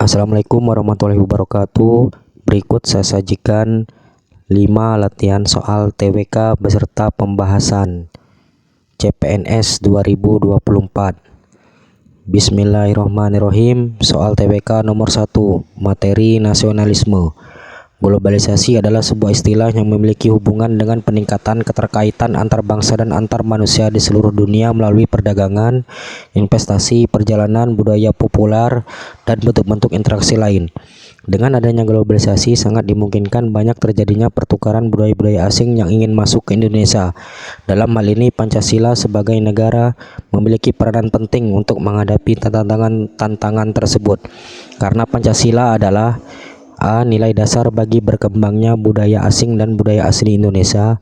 Assalamualaikum warahmatullahi wabarakatuh. Berikut saya sajikan 5 latihan soal TWK beserta pembahasan CPNS 2024. Bismillahirrahmanirrahim. Soal TWK nomor 1, materi nasionalisme. Globalisasi adalah sebuah istilah yang memiliki hubungan dengan peningkatan keterkaitan antar bangsa dan antar manusia di seluruh dunia melalui perdagangan, investasi, perjalanan, budaya populer, dan bentuk-bentuk interaksi lain. Dengan adanya globalisasi, sangat dimungkinkan banyak terjadinya pertukaran budaya-budaya asing yang ingin masuk ke Indonesia. Dalam hal ini, Pancasila sebagai negara memiliki peranan penting untuk menghadapi tantangan tersebut. Karena Pancasila adalah A. Nilai dasar bagi berkembangnya budaya asing dan budaya asli Indonesia.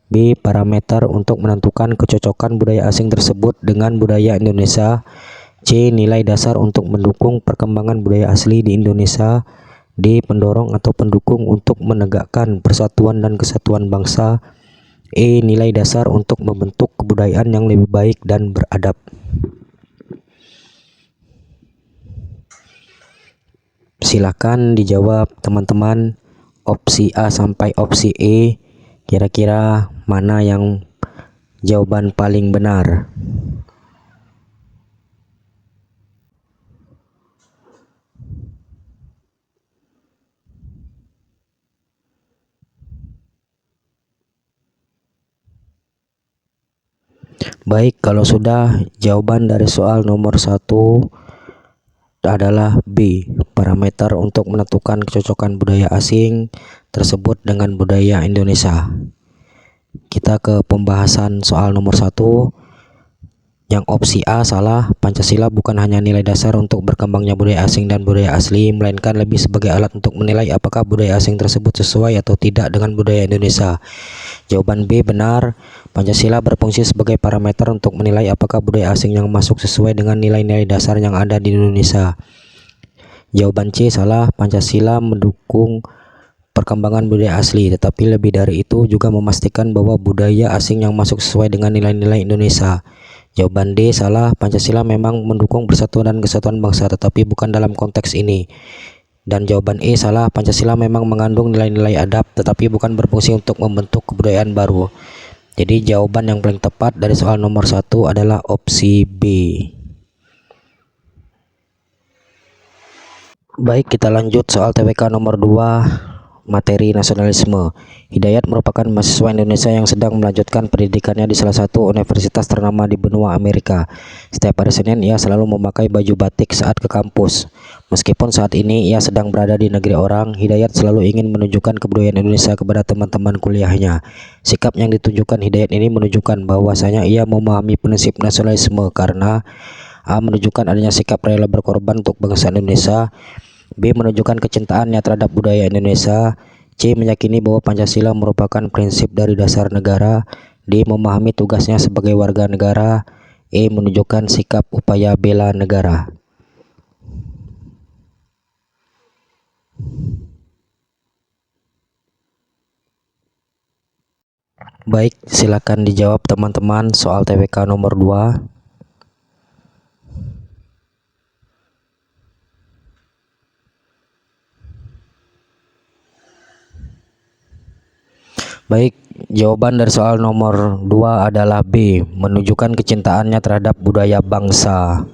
B. Parameter untuk menentukan kecocokan budaya asing tersebut dengan budaya Indonesia. C. Nilai dasar untuk mendukung perkembangan budaya asli di Indonesia. D. Pendorong atau pendukung untuk menegakkan persatuan dan kesatuan bangsa. E. Nilai dasar untuk membentuk kebudayaan yang lebih baik dan beradab. Silakan dijawab teman-teman, opsi A sampai opsi E, kira-kira mana yang jawaban paling benar? Baik, kalau sudah, jawaban dari soal nomor 1 adalah B. Parameter untuk menentukan kecocokan budaya asing tersebut dengan budaya Indonesia. Kita ke pembahasan soal nomor 1. Yang opsi A salah. Pancasila bukan hanya nilai dasar untuk berkembangnya budaya asing dan budaya asli, melainkan lebih sebagai alat untuk menilai apakah budaya asing tersebut sesuai atau tidak dengan budaya Indonesia. Jawaban B benar. Pancasila berfungsi sebagai parameter untuk menilai apakah budaya asing yang masuk sesuai dengan nilai-nilai dasar yang ada di Indonesia. Jawaban C salah. Pancasila mendukung perkembangan budaya asli, tetapi lebih dari itu juga memastikan bahwa budaya asing yang masuk sesuai dengan nilai-nilai Indonesia. Jawaban D salah. Pancasila memang mendukung persatuan dan kesatuan bangsa, tetapi bukan dalam konteks ini. Dan jawaban E salah. Pancasila memang mengandung nilai-nilai adab, tetapi bukan berfungsi untuk membentuk kebudayaan baru. Jadi jawaban yang paling tepat dari soal nomor 1 adalah opsi B. Baik, kita lanjut soal TWK nomor 2, materi nasionalisme. Hidayat merupakan mahasiswa Indonesia yang sedang melanjutkan pendidikannya di salah satu universitas ternama di benua Amerika. Setiap hari Senin ia selalu memakai baju batik saat ke kampus. Meskipun saat ini ia sedang berada di negeri orang, Hidayat selalu ingin menunjukkan kebudayaan Indonesia kepada teman-teman kuliahnya. Sikap yang ditunjukkan Hidayat ini menunjukkan bahwasanya ia memahami prinsip nasionalisme karena A. menunjukkan adanya sikap rela berkorban untuk bangsa Indonesia. B. menunjukkan kecintaannya terhadap budaya Indonesia. C. meyakini bahwa Pancasila merupakan prinsip dari dasar negara. D. memahami tugasnya sebagai warga negara. E. menunjukkan sikap upaya bela negara. Baik, silakan dijawab teman-teman soal TWK nomor 2. Baik, jawaban dari soal nomor 2 adalah B, menunjukkan kecintaannya terhadap budaya bangsa.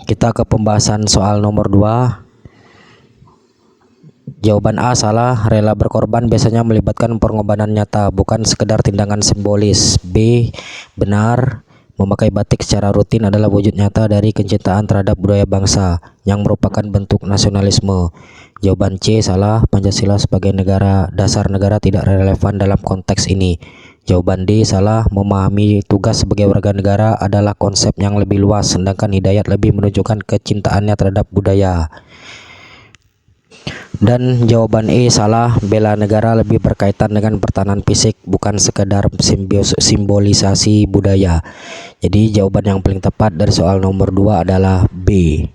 Kita ke pembahasan soal nomor 2. Jawaban A salah. Rela berkorban biasanya melibatkan pengorbanan nyata, bukan sekedar tindakan simbolis. B benar. Memakai batik secara rutin adalah wujud nyata dari kecintaan terhadap budaya bangsa yang merupakan bentuk nasionalisme. Jawaban C salah. Pancasila sebagai negara dasar negara tidak relevan dalam konteks ini. Jawaban D salah. Memahami tugas sebagai warga negara adalah konsep yang lebih luas, sedangkan Hidayat lebih menunjukkan kecintaannya terhadap budaya. Dan jawaban E salah. Bela negara lebih berkaitan dengan pertahanan fisik, bukan sekedar simbolisasi budaya. Jadi jawaban yang paling tepat dari soal nomor 2 adalah B.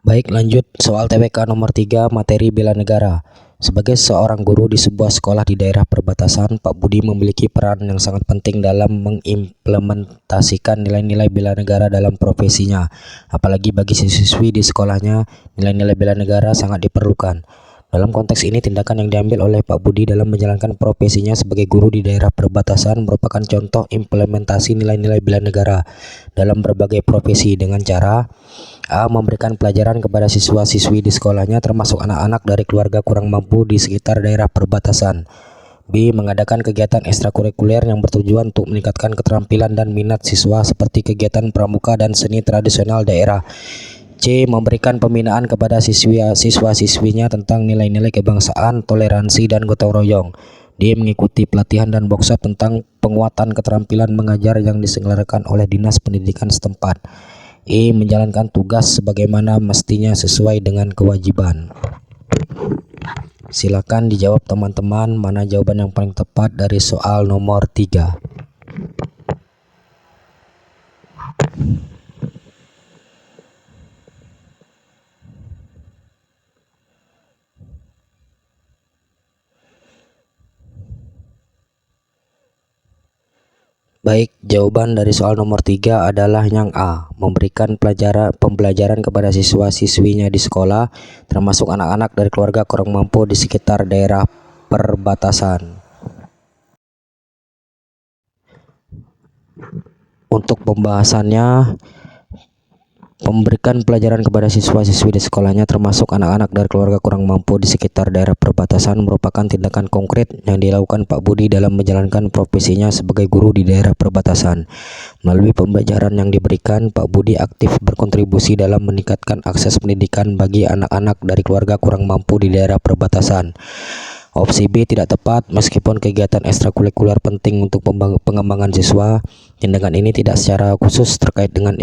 Baik, lanjut soal TWK nomor 3, materi bela negara. Sebagai seorang guru di sebuah sekolah di daerah perbatasan, Pak Budi memiliki peran yang sangat penting dalam mengimplementasikan nilai-nilai bela negara dalam profesinya. Apalagi bagi siswi di sekolahnya, nilai-nilai bela negara sangat diperlukan. Dalam konteks ini, tindakan yang diambil oleh Pak Budi dalam menjalankan profesinya sebagai guru di daerah perbatasan merupakan contoh implementasi nilai-nilai bela negara dalam berbagai profesi dengan cara A. Memberikan pelajaran kepada siswa-siswi di sekolahnya termasuk anak-anak dari keluarga kurang mampu di sekitar daerah perbatasan. B. Mengadakan kegiatan ekstrakurikuler yang bertujuan untuk meningkatkan keterampilan dan minat siswa seperti kegiatan pramuka dan seni tradisional daerah. C. Memberikan pembinaan kepada siswa-siswinya tentang nilai-nilai kebangsaan, toleransi, dan gotong royong. D. Mengikuti pelatihan dan workshop tentang penguatan keterampilan mengajar yang diselenggarakan oleh Dinas Pendidikan setempat. E. Menjalankan tugas sebagaimana mestinya sesuai dengan kewajiban. Silakan dijawab teman-teman, mana jawaban yang paling tepat dari soal nomor 3. Baik, jawaban dari soal nomor 3 adalah yang A. Memberikan pembelajaran kepada siswa-siswinya di sekolah, termasuk anak-anak dari keluarga kurang mampu di sekitar daerah perbatasan. Untuk pembahasannya, memberikan pelajaran kepada siswa-siswi di sekolahnya termasuk anak-anak dari keluarga kurang mampu di sekitar daerah perbatasan merupakan tindakan konkret yang dilakukan Pak Budi dalam menjalankan profesinya sebagai guru di daerah perbatasan. Melalui pembelajaran yang diberikan, Pak Budi aktif berkontribusi dalam meningkatkan akses pendidikan bagi anak-anak dari keluarga kurang mampu di daerah perbatasan. Opsi B tidak tepat. Meskipun kegiatan ekstrakurikuler penting untuk pengembangan siswa, tindakan ini tidak secara khusus terkait dengan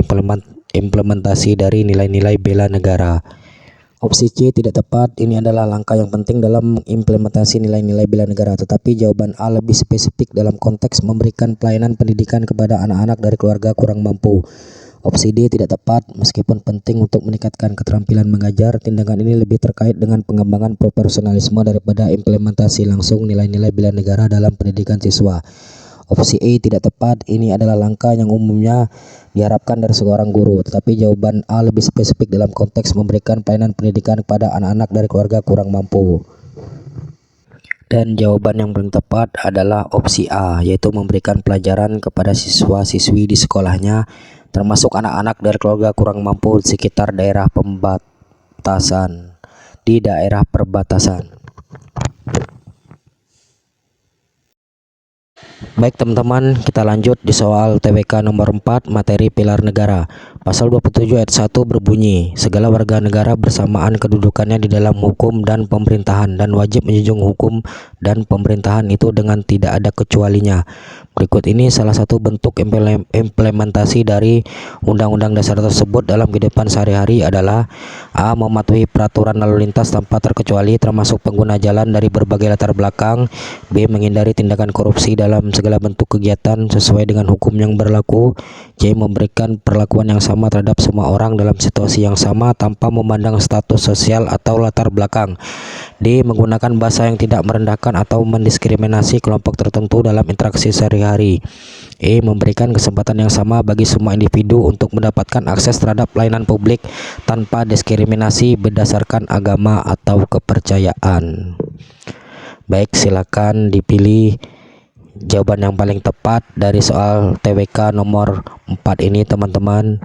implementasi dari nilai-nilai bela negara. Opsi C tidak tepat. Ini adalah langkah yang penting dalam implementasi nilai-nilai bela negara, tetapi jawaban A lebih spesifik dalam konteks memberikan pelayanan pendidikan kepada anak-anak dari keluarga kurang mampu. Opsi D tidak tepat. Meskipun penting untuk meningkatkan keterampilan mengajar, tindakan ini lebih terkait dengan pengembangan profesionalisme daripada implementasi langsung nilai-nilai bela negara dalam pendidikan siswa. Opsi E tidak tepat. Ini adalah langkah yang umumnya diharapkan dari seorang guru, tetapi jawaban A lebih spesifik dalam konteks memberikan pelayanan pendidikan kepada anak-anak dari keluarga kurang mampu. Dan jawaban yang paling tepat adalah opsi A, yaitu memberikan pelajaran kepada siswa-siswi di sekolahnya, termasuk anak-anak dari keluarga kurang mampu di sekitar daerah perbatasan. Baik teman-teman, kita lanjut di soal TWK nomor 4, materi pilar negara. Pasal 27 ayat 1 berbunyi, segala warga negara bersamaan kedudukannya di dalam hukum dan pemerintahan dan wajib menjunjung hukum dan pemerintahan itu dengan tidak ada kecualinya. Berikut ini salah satu bentuk implementasi dari Undang-Undang Dasar tersebut dalam kehidupan sehari-hari adalah A. Mematuhi peraturan lalu lintas tanpa terkecuali termasuk pengguna jalan dari berbagai latar belakang. B. Menghindari tindakan korupsi dalam segala bentuk kegiatan sesuai dengan hukum yang berlaku. C. Memberikan perlakuan yang sama terhadap semua orang dalam situasi yang sama tanpa memandang status sosial atau latar belakang. D. Menggunakan bahasa yang tidak merendahkan atau mendiskriminasi kelompok tertentu dalam interaksi sehari-hari. E. Memberikan kesempatan yang sama bagi semua individu untuk mendapatkan akses terhadap pelayanan publik tanpa diskriminasi berdasarkan agama atau kepercayaan. Baik, silakan dipilih jawaban yang paling tepat dari soal TWK nomor 4 ini teman-teman.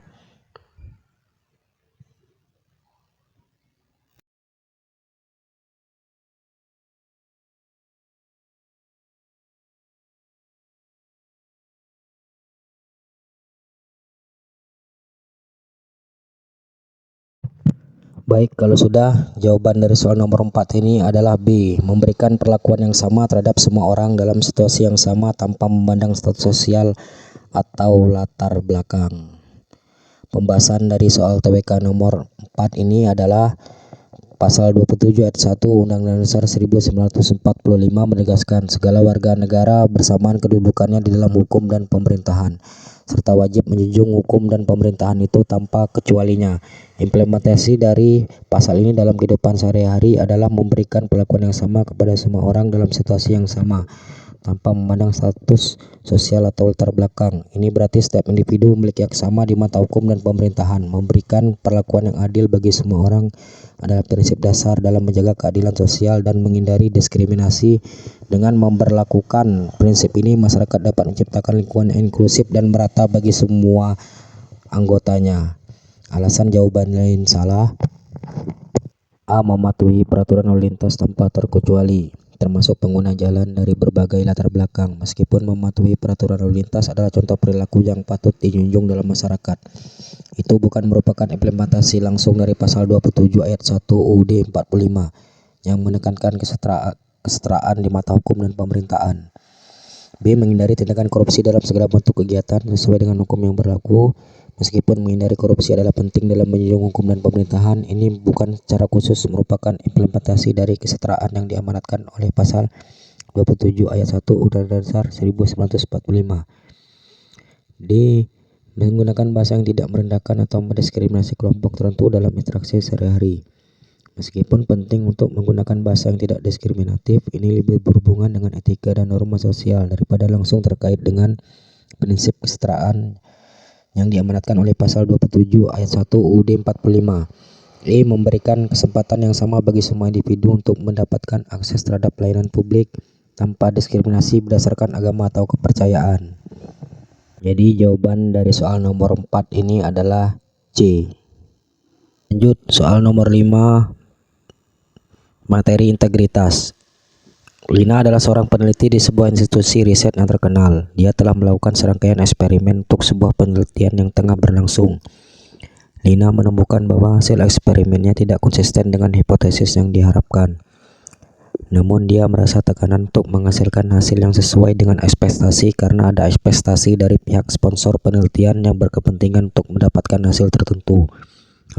Baik, kalau sudah, jawaban dari soal nomor 4 ini adalah B. Memberikan perlakuan yang sama terhadap semua orang dalam situasi yang sama tanpa memandang status sosial atau latar belakang. Pembahasan dari soal TWK nomor 4 ini adalah Pasal 27 ayat 1 Undang-Undang Dasar 1945 menegaskan segala warga negara bersamaan kedudukannya di dalam hukum dan pemerintahan. serta wajib menjunjung hukum dan pemerintahan itu tanpa kecualinya. Implementasi dari pasal ini dalam kehidupan sehari-hari adalah memberikan perlakuan yang sama kepada semua orang dalam situasi yang sama, tanpa memandang status sosial atau latar belakang. Ini berarti setiap individu memiliki hak sama di mata hukum dan pemerintahan. Memberikan perlakuan yang adil bagi semua orang adalah prinsip dasar dalam menjaga keadilan sosial dan menghindari diskriminasi. Dengan memberlakukan prinsip ini, masyarakat dapat menciptakan lingkungan yang inklusif dan merata bagi semua anggotanya. Alasan jawaban lain salah. A. Mematuhi peraturan lalu lintas tanpa terkecuali, termasuk pengguna jalan dari berbagai latar belakang. Meskipun mematuhi peraturan lalu lintas adalah contoh perilaku yang patut dijunjung dalam masyarakat, itu bukan merupakan implementasi langsung dari pasal 27 ayat 1 UUD 45 yang menekankan kesetaraan di mata hukum dan pemerintahan. B. Menghindari tindakan korupsi dalam segala bentuk kegiatan sesuai dengan hukum yang berlaku. Meskipun menghindari korupsi adalah penting dalam menjunjung hukum dan pemerintahan, ini bukan secara khusus merupakan implementasi dari kesetaraan yang diamanatkan oleh pasal 27 ayat 1 Undang-Undang Dasar 1945. D. Menggunakan bahasa yang tidak merendahkan atau mendiskriminasi kelompok tertentu dalam interaksi sehari-hari. Meskipun penting untuk menggunakan bahasa yang tidak diskriminatif, ini lebih berhubungan dengan etika dan norma sosial daripada langsung terkait dengan prinsip kesetaraan yang diamanatkan oleh pasal 27 ayat 1 UUD 45. E. Memberikan kesempatan yang sama bagi semua individu untuk mendapatkan akses terhadap pelayanan publik tanpa diskriminasi berdasarkan agama atau kepercayaan. Jadi jawaban dari soal nomor 4 ini adalah C. Lanjut soal nomor 5, materi integritas. Lina adalah seorang peneliti di sebuah institusi riset yang terkenal. Dia telah melakukan serangkaian eksperimen untuk sebuah penelitian yang tengah berlangsung. Lina menemukan bahwa hasil eksperimennya tidak konsisten dengan hipotesis yang diharapkan. Namun dia merasa tekanan untuk menghasilkan hasil yang sesuai dengan ekspektasi karena ada ekspektasi dari pihak sponsor penelitian yang berkepentingan untuk mendapatkan hasil tertentu.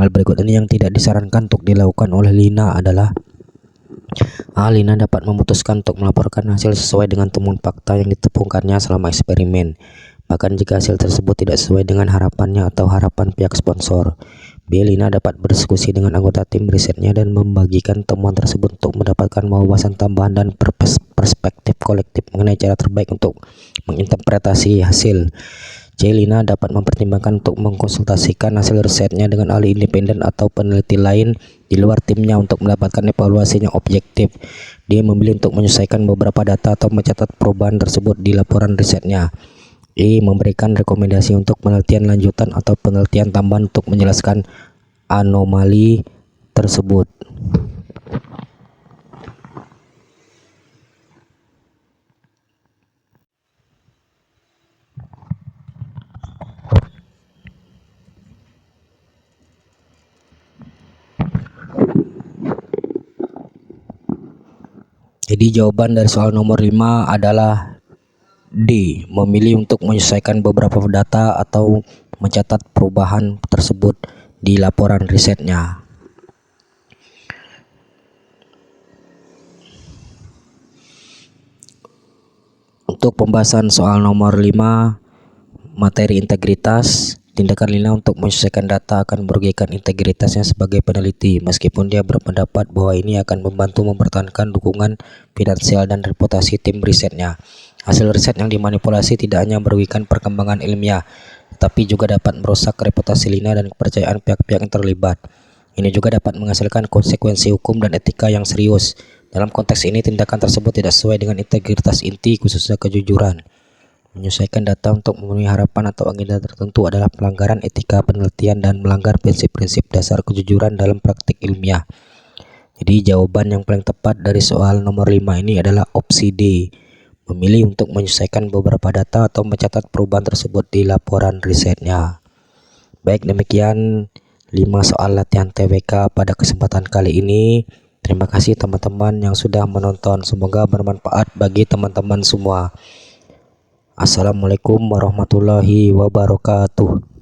Hal berikut ini yang tidak disarankan untuk dilakukan oleh Lina adalah: A. Lina dapat memutuskan untuk melaporkan hasil sesuai dengan temuan fakta yang ditemukannya selama eksperimen, bahkan jika hasil tersebut tidak sesuai dengan harapannya atau harapan pihak sponsor. B. Lina dapat berdiskusi dengan anggota tim risetnya dan membagikan temuan tersebut untuk mendapatkan wawasan tambahan dan perspektif kolektif mengenai cara terbaik untuk menginterpretasi hasil. C. Lina dapat mempertimbangkan untuk mengkonsultasikan hasil risetnya dengan ahli independen atau peneliti lain di luar timnya untuk mendapatkan evaluasi yang objektif. D. Memilih untuk menyesuaikan beberapa data atau mencatat perubahan tersebut di laporan risetnya. E. Memberikan rekomendasi untuk penelitian lanjutan atau penelitian tambahan untuk menjelaskan anomali tersebut. Jadi jawaban dari soal nomor 5 adalah D. Memilih untuk menyesuaikan beberapa data atau mencatat perubahan tersebut di laporan risetnya. Untuk pembahasan soal nomor 5, materi integritas. Tindakan Lina untuk menyesuaikan data akan merugikan integritasnya sebagai peneliti, meskipun dia berpendapat bahwa ini akan membantu mempertahankan dukungan finansial dan reputasi tim risetnya. Hasil riset yang dimanipulasi tidak hanya merugikan perkembangan ilmiah, tetapi juga dapat merusak reputasi Lina dan kepercayaan pihak-pihak yang terlibat. Ini juga dapat menghasilkan konsekuensi hukum dan etika yang serius. Dalam konteks ini, tindakan tersebut tidak sesuai dengan integritas inti, khususnya kejujuran. Menyesuaikan data untuk memenuhi harapan atau agenda tertentu adalah pelanggaran etika penelitian dan melanggar prinsip-prinsip dasar kejujuran dalam praktik ilmiah. Jadi jawaban yang paling tepat dari soal nomor 5 ini adalah opsi D. Memilih untuk menyesuaikan beberapa data atau mencatat perubahan tersebut di laporan risetnya. Baik, demikian 5 soal latihan TWK pada kesempatan kali ini. Terima kasih teman-teman yang sudah menonton. Semoga bermanfaat bagi teman-teman semua. Assalamualaikum warahmatullahi wabarakatuh.